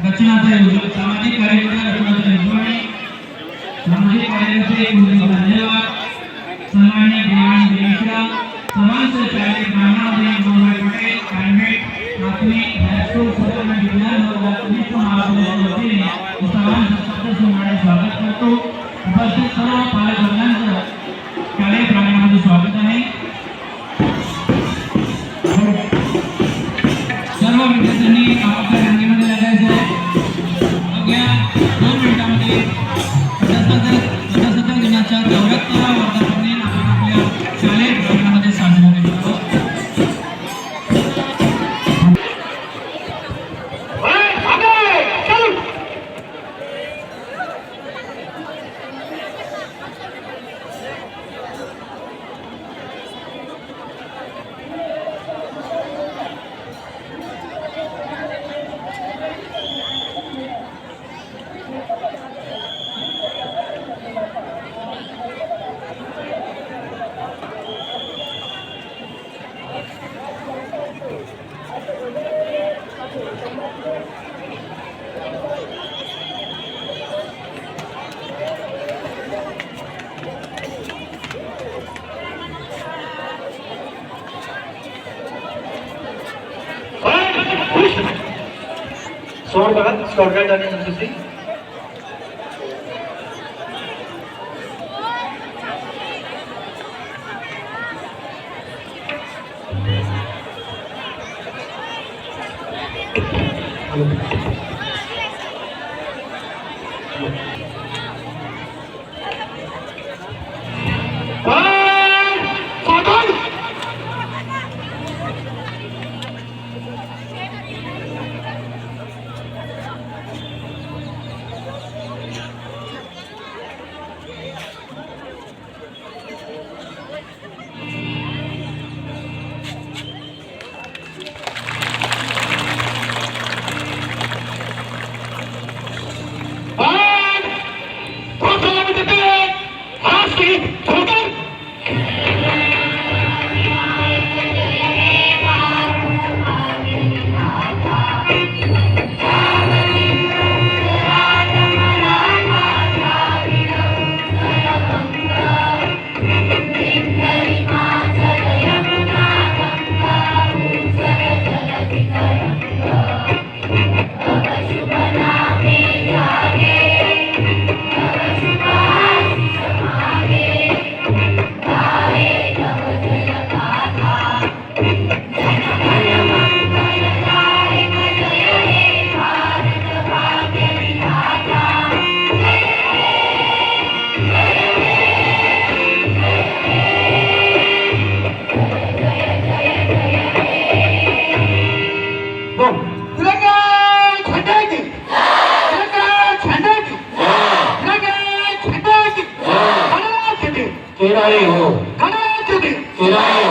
रचनाचा योग सामाजिक कार्यकर्ता रचनाचा योग आणि सामाजिक कार्याचे धन्यवाद सन्माननीय देवानी देशरा सर्वांचे शालेय ब्राह्मणोदय गोविंद पटेल कॉन्व्हेंट प्राथमिक हायस्कूल सर्व विज्ञान वर्गात महाविद्यालयाच्या वतीने सर्वांचं सत्कार स्वागत करतो। उपस्थित सर्व पालकांचं शालेय प्रांगणामध्ये स्वागत आहे। सर्व विद्यार्थ्यांनी आपापल्या रंगीमध्ये लागायचं आहे। अवघ्या 2 मिनिटांमध्ये प्रजासत्ताक दिनाच्या 74व्या वर्धापन आपण आपल्या शालेय प्रांगणामध्ये साजरा करतो। स्कोर बघा, स्कोर काय झाले नंतरची हो